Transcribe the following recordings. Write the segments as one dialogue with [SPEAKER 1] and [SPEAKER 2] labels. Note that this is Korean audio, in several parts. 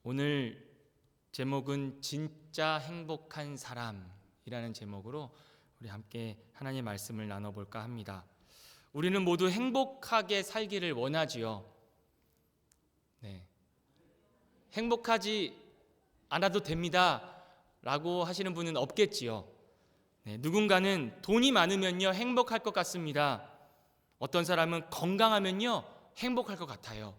[SPEAKER 1] 오늘 제목은 진짜 행복한 사람이라는 제목으로 우리 함께 하나님의 말씀을 나눠볼까 합니다. 우리는 모두 행복하게 살기를 원하지요. 행복하지 않아도 됩니다 라고 하시는 분은 없겠지요. 누군가는 돈이 많으면요 행복할 것 같습니다. 어떤 사람은 건강하면요 행복할 것 같아요.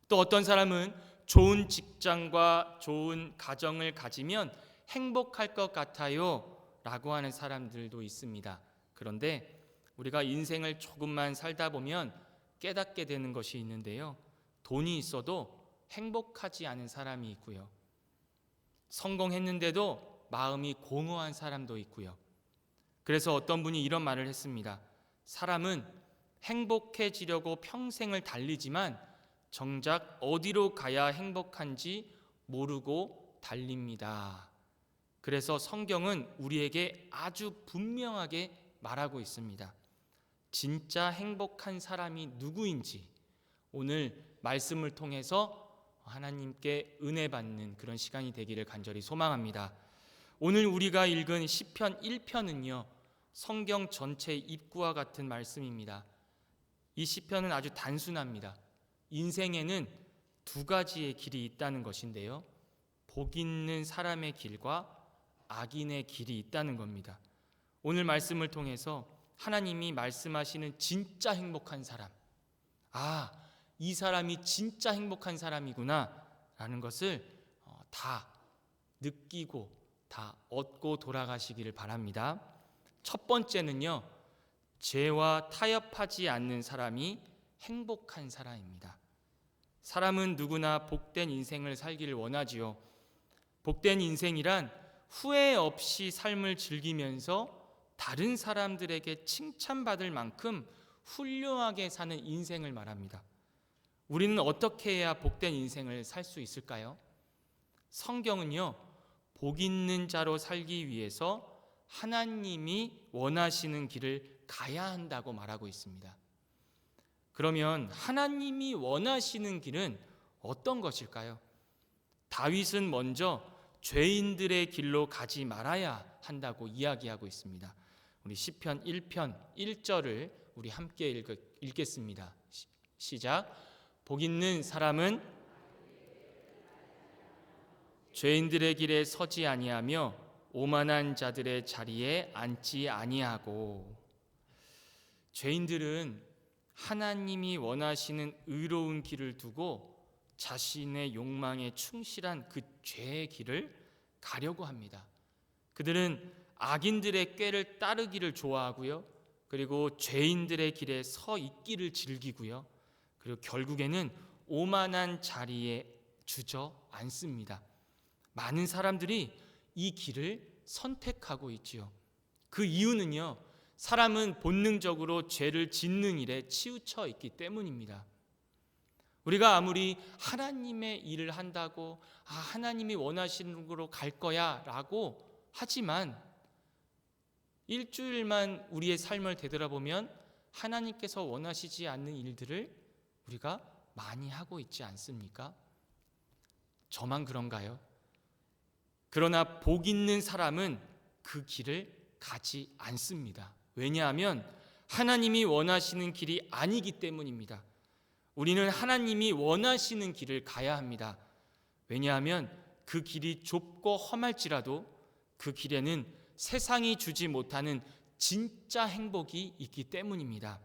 [SPEAKER 1] 또 어떤 사람은 좋은 직장과 좋은 가정을 가지면 행복할 것 같아요 라고 하는 사람들도 있습니다. 그런데 우리가 인생을 조금만 살다 보면 깨닫게 되는 것이 있는데요, 돈이 있어도 행복하지 않은 사람이 있고요, 성공했는데도 마음이 공허한 사람도 있고요. 그래서 어떤 분이 이런 말을 했습니다. 사람은 행복해지려고 평생을 달리지만 정작 어디로 가야 행복한지 모르고 달립니다. 그래서 성경은 우리에게 아주 분명하게 말하고 있습니다. 진짜 행복한 사람이 누구인지 오늘 말씀을 통해서 하나님께 은혜 받는 그런 시간이 되기를 간절히 소망합니다. 오늘 우리가 읽은 시편 1편은요 성경 전체의 입구와 같은 말씀입니다. 이 시편은 아주 단순합니다. 인생에는 두 가지의 길이 있다는 것인데요, 복 있는 사람의 길과 악인의 길이 있다는 겁니다. 오늘 말씀을 통해서 하나님이 말씀하시는 진짜 행복한 사람, 이 사람이 진짜 행복한 사람이구나 라는 것을 다 느끼고 다 얻고 돌아가시기를 바랍니다. 첫 번째는요, 죄와 타협하지 않는 사람이 행복한 사람입니다. 사람은 누구나 복된 인생을 살기를 원하지요. 복된 인생이란 후회 없이 삶을 즐기면서 다른 사람들에게 칭찬받을 만큼 훌륭하게 사는 인생을 말합니다. 우리는 어떻게 해야 복된 인생을 살 수 있을까요? 성경은요, 복 있는 자로 살기 위해서 하나님이 원하시는 길을 가야 한다고 말하고 있습니다. 그러면 하나님이 원하시는 길은 어떤 것일까요? 다윗은 먼저 죄인들의 길로 가지 말아야 한다고 이야기하고 있습니다. 우리 시편 1편 1절을 우리 함께 읽겠습니다. 시작. 복 있는 사람은 죄인들의 길에 서지 아니하며 오만한 자들의 자리에 앉지 아니하고. 죄인들은 하나님이 원하시는 의로운 길을 두고 자신의 욕망에 충실한 그 죄의 길을 가려고 합니다. 그들은 악인들의 꾀를 따르기를 좋아하고요, 그리고 죄인들의 길에 서 있기를 즐기고요, 그리고 결국에는 오만한 자리에 주저앉습니다. 많은 사람들이 이 길을 선택하고 있지요. 그 이유는요, 사람은 본능적으로 죄를 짓는 일에 치우쳐 있기 때문입니다. 우리가 아무리 하나님의 일을 한다고 하나님이 원하시는 곳으로 갈 거야 라고 하지만 일주일만 우리의 삶을 되돌아보면 하나님께서 원하시지 않는 일들을 우리가 많이 하고 있지 않습니까? 저만 그런가요? 그러나 복 있는 사람은 그 길을 가지 않습니다. 왜냐하면 하나님이 원하시는 길이 아니기 때문입니다. 우리는 하나님이 원하시는 길을 가야 합니다. 왜냐하면 그 길이 좁고 험할지라도 그 길에는 세상이 주지 못하는 진짜 행복이 있기 때문입니다.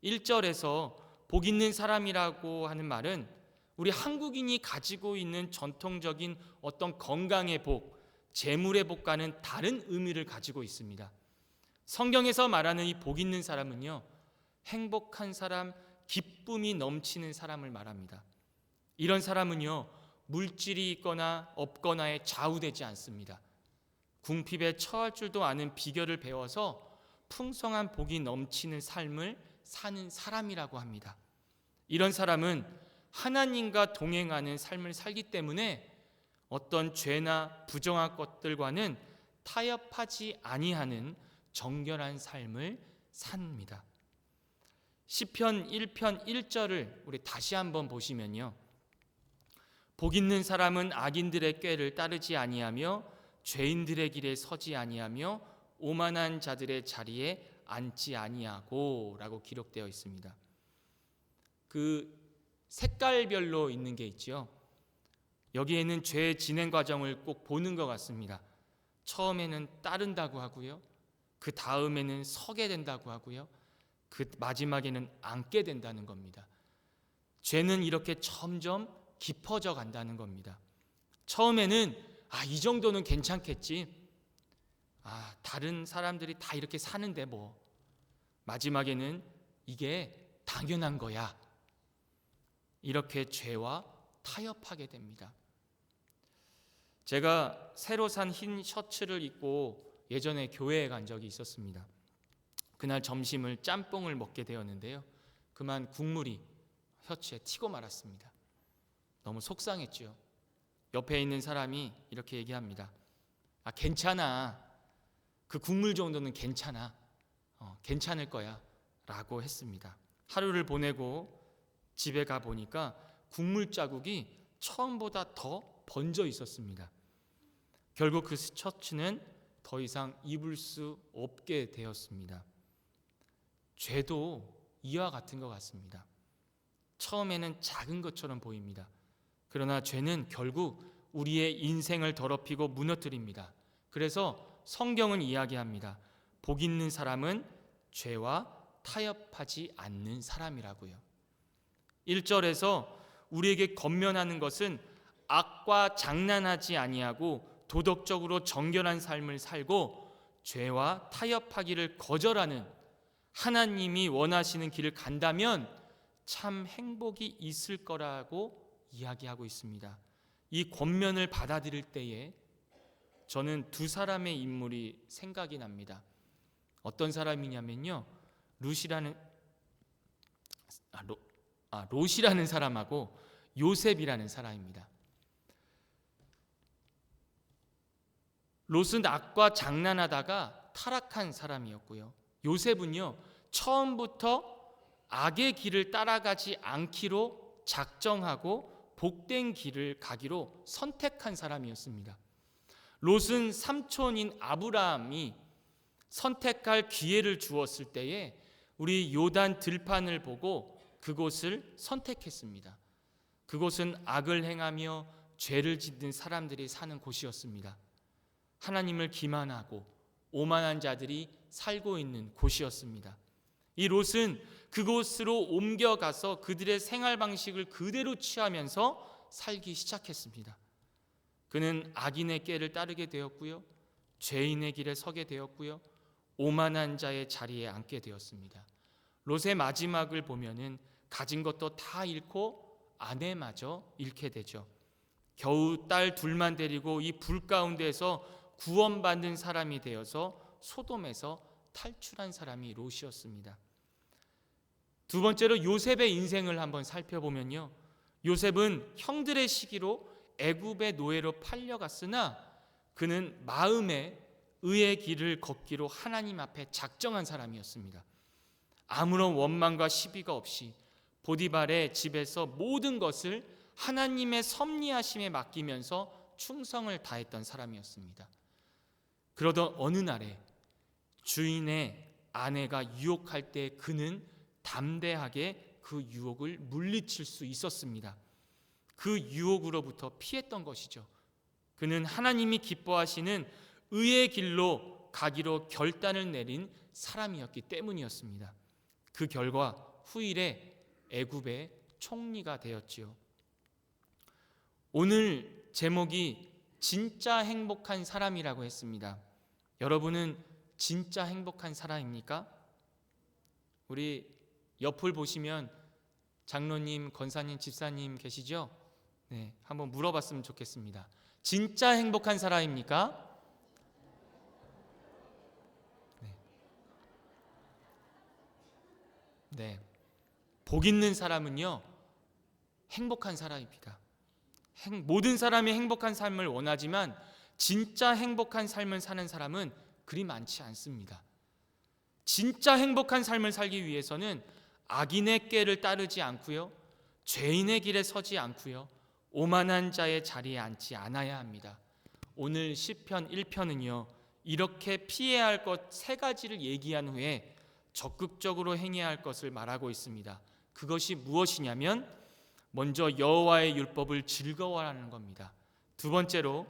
[SPEAKER 1] 1절에서 복 있는 사람이라고 하는 말은 우리 한국인이 가지고 있는 전통적인 어떤 건강의 복, 재물의 복과는 다른 의미를 가지고 있습니다. 성경에서 말하는 이 복 있는 사람은요, 행복한 사람, 기쁨이 넘치는 사람을 말합니다. 이런 사람은요, 물질이 있거나 없거나에 좌우되지 않습니다. 궁핍에 처할 줄도 아는 비결을 배워서 풍성한 복이 넘치는 삶을 사는 사람이라고 합니다. 이런 사람은 하나님과 동행하는 삶을 살기 때문에 어떤 죄나 부정한 것들과는 타협하지 아니하는 정결한 삶을 삽니다. 시편 1편 1절을 우리 다시 한번 보시면요, 복 있는 사람은 악인들의 꾀를 따르지 아니하며 죄인들의 길에 서지 아니하며 오만한 자들의 자리에 앉지 아니하고 라고 기록되어 있습니다. 그 색깔별로 있는 게 있죠. 여기에는 죄의 진행 과정을 꼭 보는 것 같습니다. 처음에는 따른다고 하고요, 그 다음에는 서게 된다고 하고요, 그 마지막에는 앉게 된다는 겁니다. 죄는 이렇게 점점 깊어져 간다는 겁니다. 처음에는 이 정도는 괜찮겠지, 다른 사람들이 다 이렇게 사는데 뭐. 마지막에는 이게 당연한 거야, 이렇게 죄와 타협하게 됩니다. 제가 새로 산 흰 셔츠를 입고 예전에 교회에 간 적이 있었습니다. 그날 점심을 짬뽕을 먹게 되었는데요, 그만 국물이 셔츠에 튀고 말았습니다. 너무 속상했죠. 옆에 있는 사람이 이렇게 얘기합니다. 괜찮아, 그 국물 정도는 괜찮아, 괜찮을 거야 라고 했습니다. 하루를 보내고 집에 가 보니까 국물 자국이 처음보다 더 번져 있었습니다. 결국 그 셔츠는 더 이상 입을 수 없게 되었습니다. 죄도 이와 같은 것 같습니다. 처음에는 작은 것처럼 보입니다. 그러나 죄는 결국 우리의 인생을 더럽히고 무너뜨립니다. 그래서 성경은 이야기합니다. 복 있는 사람은 죄와 타협하지 않는 사람이라고요. 1절에서 우리에게 권면하는 것은 악과 장난하지 아니하고 도덕적으로 정결한 삶을 살고 죄와 타협하기를 거절하는 하나님이 원하시는 길을 간다면 참 행복이 있을 거라고 이야기하고 있습니다. 이 권면을 받아들일 때에 저는 두 사람의 인물이 생각이 납니다. 어떤 사람이냐면요, 롯이라는 사람하고 요셉이라는 사람입니다. 롯은 악과 장난하다가 타락한 사람이었고요, 요셉은요 처음부터 악의 길을 따라가지 않기로 작정하고 복된 길을 가기로 선택한 사람이었습니다. 롯은 삼촌인 아브라함이 선택할 기회를 주었을 때에 우리 요단 들판을 보고 그곳을 선택했습니다. 그곳은 악을 행하며 죄를 짓는 사람들이 사는 곳이었습니다. 하나님을 기만하고 오만한 자들이 살고 있는 곳이었습니다. 이 롯은 그곳으로 옮겨가서 그들의 생활 방식을 그대로 취하면서 살기 시작했습니다. 그는 악인의 꾀를 따르게 되었고요, 죄인의 길에 서게 되었고요, 오만한 자의 자리에 앉게 되었습니다. 롯의 마지막을 보면은 가진 것도 다 잃고 아내마저 잃게 되죠. 겨우 딸 둘만 데리고 이 불 가운데서 구원받는 사람이 되어서 소돔에서 탈출한 사람이 롯이었습니다. 두 번째로 요셉의 인생을 한번 살펴보면요, 요셉은 형들의 시기로 애굽의 노예로 팔려갔으나 그는 마음에 의의 길을 걷기로 하나님 앞에 작정한 사람이었습니다. 아무런 원망과 시비가 없이 보디발의 집에서 모든 것을 하나님의 섭리하심에 맡기면서 충성을 다했던 사람이었습니다. 그러던 어느 날에 주인의 아내가 유혹할 때 그는 담대하게 그 유혹을 물리칠 수 있었습니다. 그 유혹으로부터 피했던 것이죠. 그는 하나님이 기뻐하시는 의의 길로 가기로 결단을 내린 사람이었기 때문이었습니다. 그 결과 후일에 애굽의 총리가 되었지요. 오늘 제목이 진짜 행복한 사람이라고 했습니다. 여러분은 진짜 행복한 사람입니까? 우리 옆을 보시면 장로님, 권사님, 집사님 계시죠? 네, 한번 물어봤으면 좋겠습니다. 진짜 행복한 사람입니까? 네. 복 있는 사람은요, 행복한 사람입니다. 모든 사람이 행복한 삶을 원하지만 진짜 행복한 삶을 사는 사람은 그리 많지 않습니다. 진짜 행복한 삶을 살기 위해서는 악인의 꾀를 따르지 않고요, 죄인의 길에 서지 않고요, 오만한 자의 자리에 앉지 않아야 합니다. 오늘 시편 1편은요, 이렇게 피해야 할 것 세 가지를 얘기한 후에 적극적으로 행해야 할 것을 말하고 있습니다. 그것이 무엇이냐면 먼저 여호와의 율법을 즐거워하는 겁니다. 두 번째로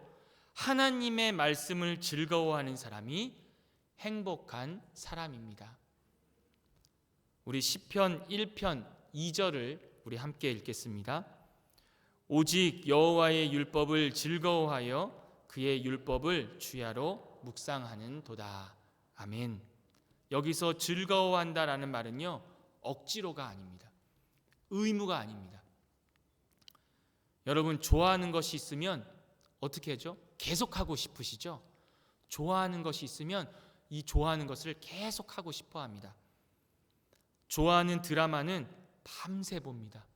[SPEAKER 1] 하나님의 말씀을 즐거워하는 사람이 행복한 사람입니다. 우리 시편 1편 2절을 우리 함께 읽겠습니다. 오직 여호와의 율법을 즐거워하여 그의 율법을 주야로 묵상하는 도다. 아멘. 여기서 즐거워한다라는 말은요, 억지로가 아닙니다. 의무가 아닙니다. 여러분, 좋아하는 것이 있으면 어떻게 하죠? 계속하고 싶으시죠? 좋아하는 것이 있으면 이 좋아하는 것을 계속하고 싶어 합니다. 좋아하는 드라마는 밤새 봅니다.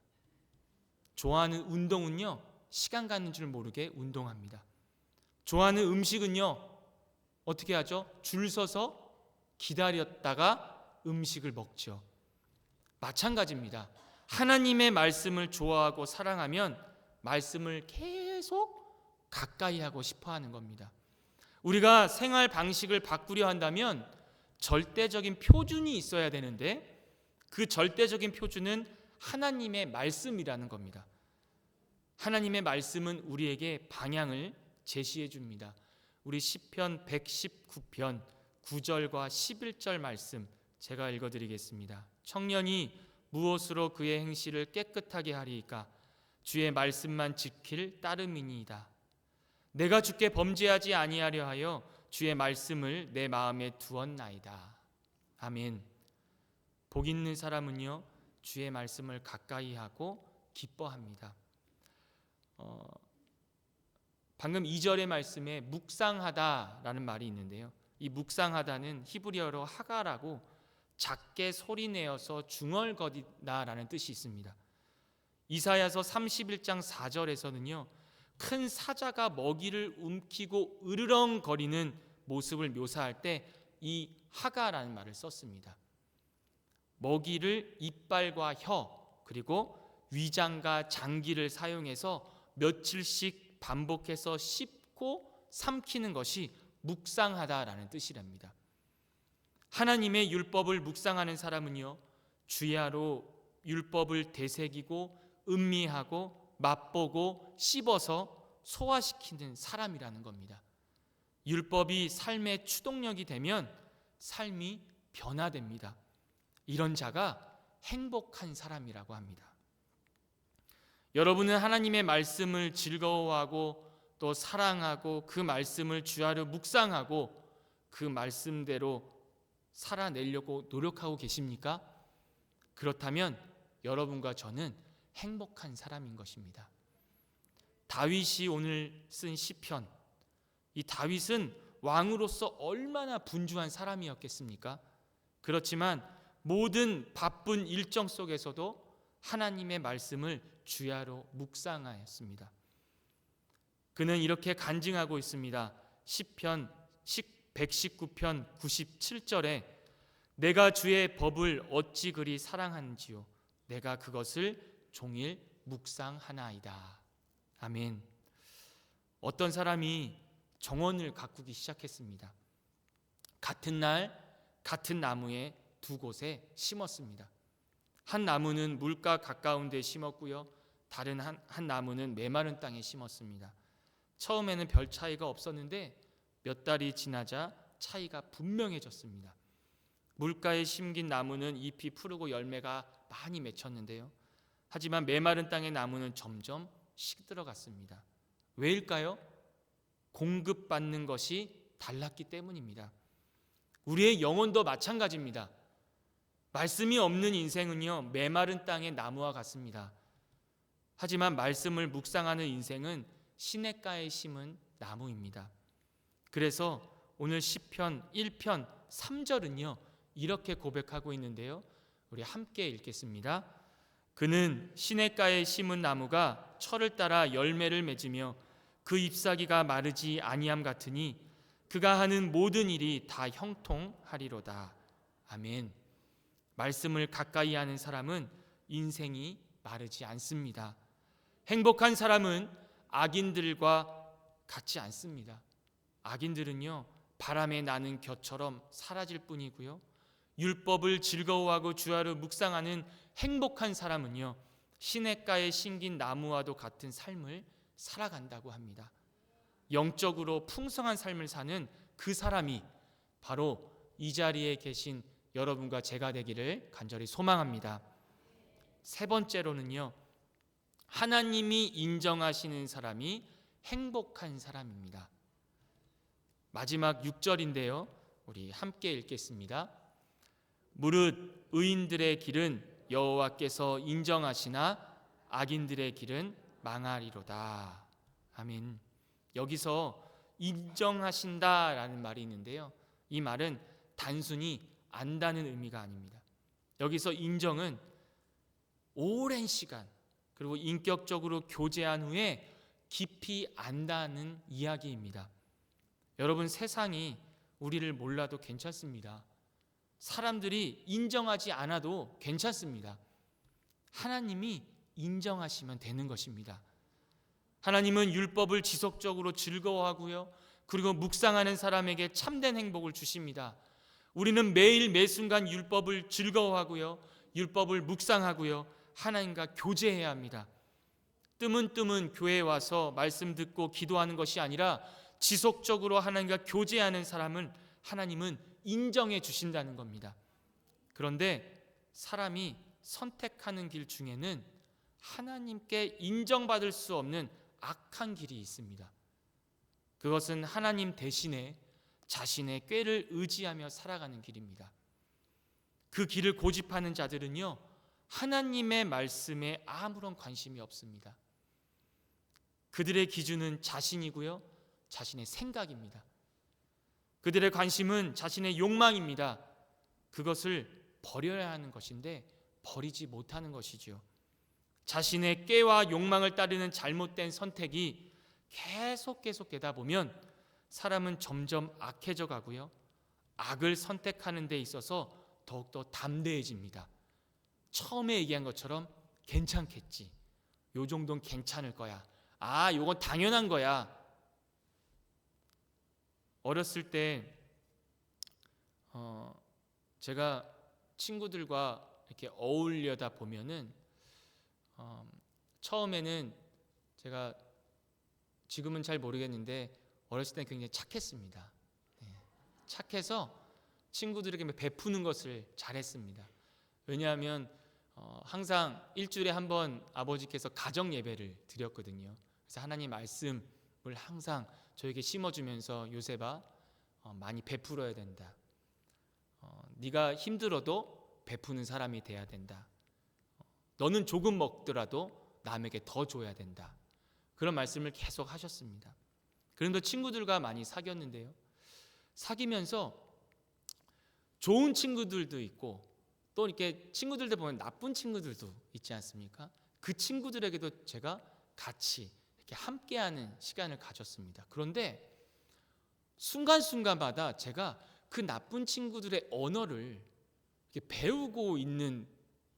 [SPEAKER 1] 좋아하는 운동은요, 시간 가는 줄 모르게 운동합니다. 좋아하는 음식은요, 어떻게 하죠? 줄 서서 기다렸다가 음식을 먹죠. 마찬가지입니다. 하나님의 말씀을 좋아하고 사랑하면 말씀을 계속 가까이 하고 싶어 하는 겁니다. 우리가 생활 방식을 바꾸려 한다면 절대적인 표준이 있어야 되는데 그 절대적인 표준은 하나님의 말씀이라는 겁니다. 하나님의 말씀은 우리에게 방향을 제시해 줍니다. 우리 시편 119편 9절과 11절 말씀 제가 읽어드리겠습니다. 청년이 무엇으로 그의 행실을 깨끗하게 하리이까? 주의 말씀만 지킬 따름이니이다. 내가 주께 범죄하지 아니하려 하여 주의 말씀을 내 마음에 두었나이다. 아멘. 복 있는 사람은요, 주의 말씀을 가까이 하고 기뻐합니다. 방금 2절의 말씀에 묵상하다라는 말이 있는데요, 이 묵상하다는 히브리어로 하가라고 작게 소리내어서 중얼거리다라는 뜻이 있습니다. 이사야서 31장 4절에서는요, 큰 사자가 먹이를 움키고 으르렁거리는 모습을 묘사할 때 이 하가라는 말을 썼습니다. 먹이를 이빨과 혀 그리고 위장과 장기를 사용해서 며칠씩 반복해서 씹고 삼키는 것이 묵상하다라는 뜻이랍니다. 하나님의 율법을 묵상하는 사람은요, 주야로 율법을 되새기고 음미하고 맛보고 씹어서 소화시키는 사람이라는 겁니다. 율법이 삶의 추동력이 되면 삶이 변화됩니다. 이런 자가 행복한 사람이라고 합니다. 여러분은 하나님의 말씀을 즐거워하고 또 사랑하고 그 말씀을 주야로 묵상하고 그 말씀대로 살아내려고 노력하고 계십니까? 그렇다면 여러분과 저는 행복한 사람인 것입니다. 다윗이 오늘 쓴 시편, 이 다윗은 왕으로서 얼마나 분주한 사람이었겠습니까? 그렇지만 모든 바쁜 일정 속에서도 하나님의 말씀을 주야로 묵상하였습니다. 그는 이렇게 간증하고 있습니다. 시편 119편 97절에 내가 주의 법을 어찌 그리 사랑하는지요 내가 그것을 종일 묵상하나이다. 아멘. 어떤 사람이 정원을 가꾸기 시작했습니다. 같은 날 같은 나무에 두 곳에 심었습니다. 한 나무는 물가 가까운 데 심었고요, 다른 한 나무는 메마른 땅에 심었습니다. 처음에는 별 차이가 없었는데 몇 달이 지나자 차이가 분명해졌습니다. 물가에 심긴 나무는 잎이 푸르고 열매가 많이 맺혔는데요, 하지만 메마른 땅의 나무는 점점 시들어갔습니다. 왜일까요? 공급받는 것이 달랐기 때문입니다. 우리의 영혼도 마찬가지입니다. 말씀이 없는 인생은요, 메마른 땅의 나무와 같습니다. 하지만 말씀을 묵상하는 인생은 시냇가에 심은 나무입니다. 그래서 오늘 시편 1편 3절은요 이렇게 고백하고 있는데요, 우리 함께 읽겠습니다. 그는 시냇가에 심은 나무가 철을 따라 열매를 맺으며 그 잎사귀가 마르지 아니함 같으니 그가 하는 모든 일이 다 형통하리로다. 아멘. 말씀을 가까이 하는 사람은 인생이 마르지 않습니다. 행복한 사람은 악인들과 같지 않습니다. 악인들은요, 바람에 나는 겨처럼 사라질 뿐이고요, 율법을 즐거워하고 주야로 묵상하는 행복한 사람은요, 시냇가에 심긴 나무와도 같은 삶을 살아간다고 합니다. 영적으로 풍성한 삶을 사는 그 사람이 바로 이 자리에 계신 여러분과 제가 되기를 간절히 소망합니다. 세 번째로는요, 하나님이 인정하시는 사람이 행복한 사람입니다. 마지막 6절인데요, 우리 함께 읽겠습니다. 무릇 의인들의 길은 여호와께서 인정하시나 악인들의 길은 망하리로다. 아멘. 여기서 인정하신다라는 말이 있는데요, 이 말은 단순히 안다는 의미가 아닙니다. 여기서 인정은 오랜 시간 그리고 인격적으로 교제한 후에 깊이 안다는 이야기입니다. 여러분, 세상이 우리를 몰라도 괜찮습니다. 사람들이 인정하지 않아도 괜찮습니다. 하나님이 인정하시면 되는 것입니다. 하나님은 율법을 지속적으로 즐거워하고요, 그리고 묵상하는 사람에게 참된 행복을 주십니다. 우리는 매일 매순간 율법을 즐거워하고요, 율법을 묵상하고요, 하나님과 교제해야 합니다. 뜨문뜨문 교회에 와서 말씀 듣고 기도하는 것이 아니라 지속적으로 하나님과 교제하는 사람을 하나님은 인정해 주신다는 겁니다. 그런데 사람이 선택하는 길 중에는 하나님께 인정받을 수 없는 악한 길이 있습니다. 그것은 하나님 대신에 자신의 꾀를 의지하며 살아가는 길입니다. 그 길을 고집하는 자들은요, 하나님의 말씀에 아무런 관심이 없습니다. 그들의 기준은 자신이고요, 자신의 생각입니다. 그들의 관심은 자신의 욕망입니다. 그것을 버려야 하는 것인데 버리지 못하는 것이죠. 자신의 꾀와 욕망을 따르는 잘못된 선택이 계속 되다 보면 사람은 점점 악해져 가고요, 악을 선택하는 데 있어서 더욱더 담대해집니다. 처음에 얘기한 것처럼 괜찮겠지, 요 정도는 괜찮을 거야, 아 요건 당연한 거야. 어렸을 때 제가 친구들과 이렇게 어울려다 보면은 처음에는 제가, 지금은 잘 모르겠는데 어렸을 때 굉장히 착했습니다. 착해서 친구들에게 베푸는 것을 잘했습니다. 왜냐하면 항상 일주일에 한 번 아버지께서 가정 예배를 드렸거든요. 그래서 하나님 말씀을 항상 저에게 심어주면서, 요셉아, 많이 베풀어야 된다. 네가 힘들어도 베푸는 사람이 돼야 된다. 너는 조금 먹더라도 남에게 더 줘야 된다. 그런 말씀을 계속 하셨습니다. 그런데 친구들과 많이 사귀었는데요, 사귀면서 좋은 친구들도 있고 또 이렇게 친구들도 보면 나쁜 친구들도 있지 않습니까? 그 친구들에게도 제가 같이 이렇게 함께하는 시간을 가졌습니다. 그런데 순간순간마다 제가 그 나쁜 친구들의 언어를 이렇게 배우고 있는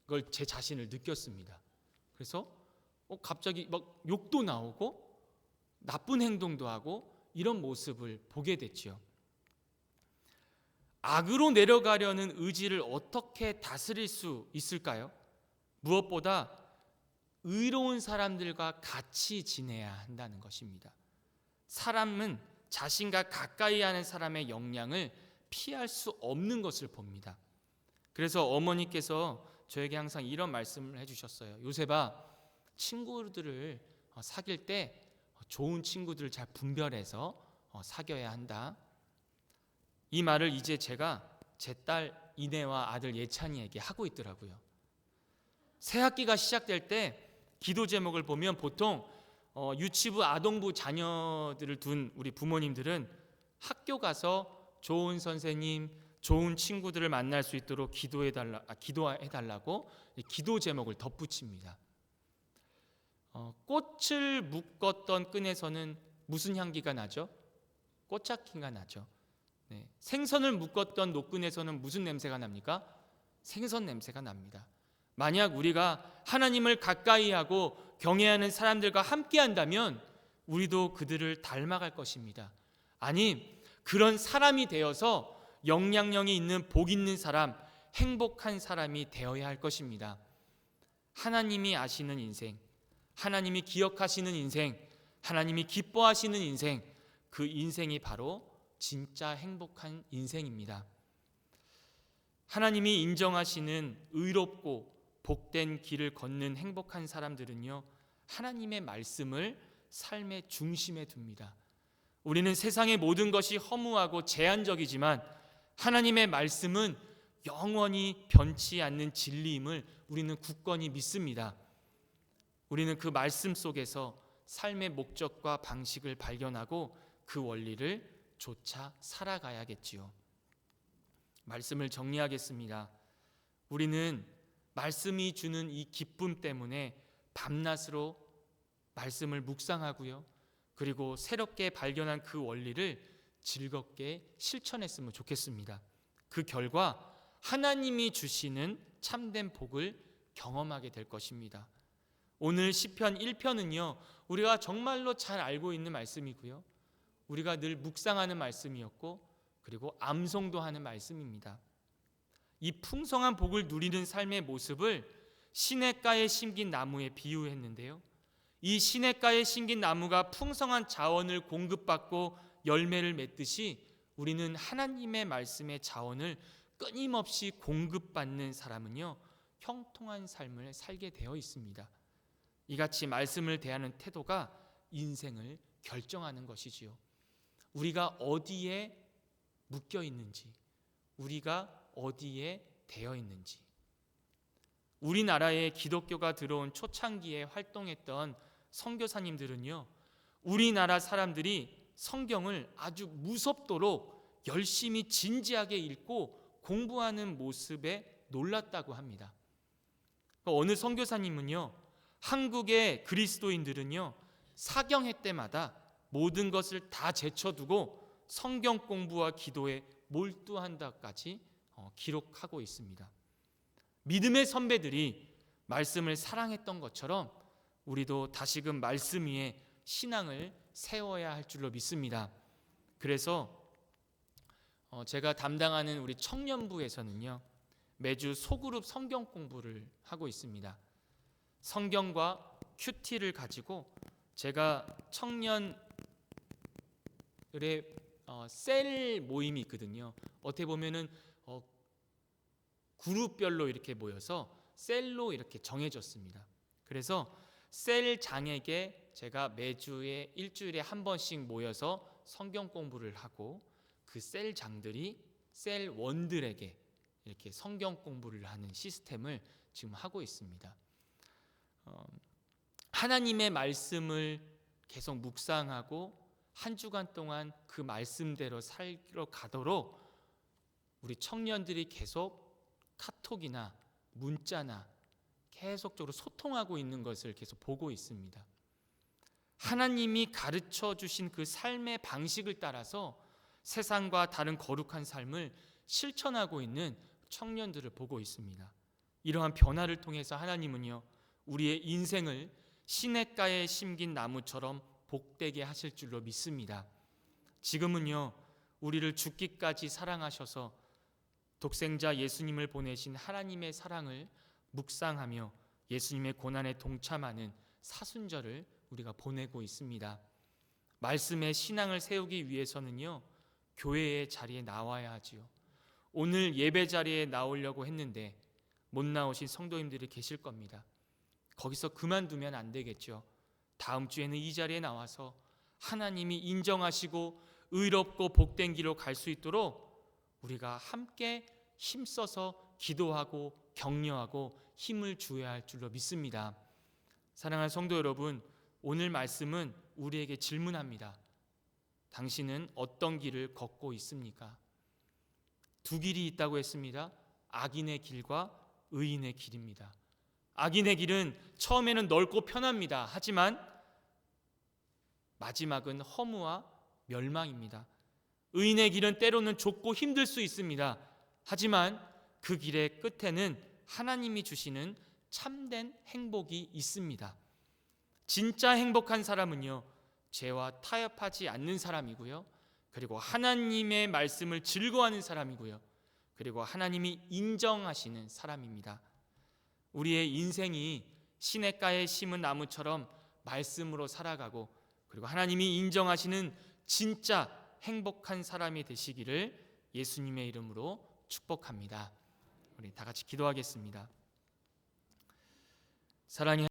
[SPEAKER 1] 걸 제 자신을 느꼈습니다. 그래서 갑자기 막 욕도 나오고 나쁜 행동도 하고 이런 모습을 보게 됐죠. 악으로 내려가려는 의지를 어떻게 다스릴 수 있을까요? 무엇보다 의로운 사람들과 같이 지내야 한다는 것입니다. 사람은 자신과 가까이 하는 사람의 영향을 피할 수 없는 것을 봅니다. 그래서 어머니께서 저에게 항상 이런 말씀을 해주셨어요. 요셉아, 친구들을 사귈 때 좋은 친구들을 잘 분별해서 사귀어야 한다. 이 말을 이제 제가 제 딸 이내와 아들 예찬이에게 하고 있더라고요. 새 학기가 시작될 때 기도 제목을 보면 보통 유치부 아동부 자녀들을 둔 우리 부모님들은 학교 가서 좋은 선생님, 좋은 친구들을 만날 수 있도록 기도해달라고 기도 제목을 덧붙입니다. 꽃을 묶었던 끈에서는 무슨 향기가 나죠? 꽃향기가 나죠. 생선을 묶었던 노끈에서는 무슨 냄새가 납니까? 생선 냄새가 납니다. 만약 우리가 하나님을 가까이 하고 경외하는 사람들과 함께 한다면 우리도 그들을 닮아갈 것입니다. 아니, 그런 사람이 되어서 영향력이 있는 복 있는 사람, 행복한 사람이 되어야 할 것입니다. 하나님이 아시는 인생, 하나님이 기억하시는 인생, 하나님이 기뻐하시는 인생, 그 인생이 바로 진짜 행복한 인생입니다. 하나님이 인정하시는 의롭고 복된 길을 걷는 행복한 사람들은요, 하나님의 말씀을 삶의 중심에 둡니다. 우리는 세상의 모든 것이 허무하고 제한적이지만 하나님의 말씀은 영원히 변치 않는 진리임을 우리는 굳건히 믿습니다. 우리는 그 말씀 속에서 삶의 목적과 방식을 발견하고 그 원리를 쫓아 살아가야겠지요. 말씀을 정리하겠습니다. 우리는 말씀이 주는 이 기쁨 때문에 밤낮으로 말씀을 묵상하고요, 그리고 새롭게 발견한 그 원리를 즐겁게 실천했으면 좋겠습니다. 그 결과 하나님이 주시는 참된 복을 경험하게 될 것입니다. 오늘 시편 1편은요, 우리가 정말로 잘 알고 있는 말씀이고요, 우리가 늘 묵상하는 말씀이었고, 그리고 암송도 하는 말씀입니다. 이 풍성한 복을 누리는 삶의 모습을 시냇가에 심긴 나무에 비유했는데요, 이 시냇가에 심긴 나무가 풍성한 자원을 공급받고 열매를 맺듯이 우리는 하나님의 말씀의 자원을 끊임없이 공급받는 사람은요, 형통한 삶을 살게 되어 있습니다. 이같이 말씀을 대하는 태도가 인생을 결정하는 것이지요. 우리가 어디에 묶여 있는지, 우리가 어디에 되어 있는지. 우리나라에 기독교가 들어온 초창기에 활동했던 선교사님들은요, 우리나라 사람들이 성경을 아주 무섭도록 열심히 진지하게 읽고 공부하는 모습에 놀랐다고 합니다. 어느 선교사님은요, 한국의 그리스도인들은요, 사경회 때마다 모든 것을 다 제쳐두고 성경 공부와 기도에 몰두한다까지 기록하고 있습니다. 믿음의 선배들이 말씀을 사랑했던 것처럼 우리도 다시금 말씀 위에 신앙을 세워야 할 줄로 믿습니다. 그래서 제가 담당하는 우리 청년부에서는요, 매주 소그룹 성경 공부를 하고 있습니다. 성경과 큐티를 가지고 제가 청년들의 셀 모임이 있거든요. 어떻게 보면은 그룹별로 이렇게 모여서 셀로 이렇게 정해졌습니다. 그래서 셀장에게 제가 매주에 일주일에 한 번씩 모여서 성경 공부를 하고, 그 셀장들이 셀원들에게 이렇게 성경 공부를 하는 시스템을 지금 하고 있습니다. 하나님의 말씀을 계속 묵상하고 한 주간 동안 그 말씀대로 살러 가도록 우리 청년들이 계속 카톡이나 문자나 계속적으로 소통하고 있는 것을 계속 보고 있습니다. 하나님이 가르쳐 주신 그 삶의 방식을 따라서 세상과 다른 거룩한 삶을 실천하고 있는 청년들을 보고 있습니다. 이러한 변화를 통해서 하나님은요, 우리의 인생을 시냇가에 심긴 나무처럼 복되게 하실 줄로 믿습니다. 지금은요, 우리를 죽기까지 사랑하셔서 독생자 예수님을 보내신 하나님의 사랑을 묵상하며 예수님의 고난에 동참하는 사순절을 우리가 보내고 있습니다. 말씀의 신앙을 세우기 위해서는요, 교회의 자리에 나와야 하지요. 오늘 예배 자리에 나오려고 했는데 못 나오신 성도님들이 계실 겁니다. 거기서 그만두면 안 되겠죠. 다음 주에는 이 자리에 나와서 하나님이 인정하시고 의롭고 복된 길로 갈 수 있도록 우리가 함께 힘써서 기도하고 격려하고 힘을 주어야 할 줄로 믿습니다. 사랑하는 성도 여러분, 오늘 말씀은 우리에게 질문합니다. 당신은 어떤 길을 걷고 있습니까? 두 길이 있다고 했습니다. 악인의 길과 의인의 길입니다. 악인의 길은 처음에는 넓고 편합니다. 하지만 마지막은 허무와 멸망입니다. 의인의 길은 때로는 좁고 힘들 수 있습니다. 하지만 그 길의 끝에는 하나님이 주시는 참된 행복이 있습니다. 진짜 행복한 사람은요, 죄와 타협하지 않는 사람이고요, 그리고 하나님의 말씀을 즐거워하는 사람이고요, 그리고 하나님이 인정하시는 사람입니다. 우리의 인생이 시냇가에 심은 나무처럼 말씀으로 살아가고, 그리고 하나님이 인정하시는 진짜 행복한 사람이 되시기를 예수님의 이름으로 축복합니다. 우리 다 같이 기도하겠습니다. 사랑의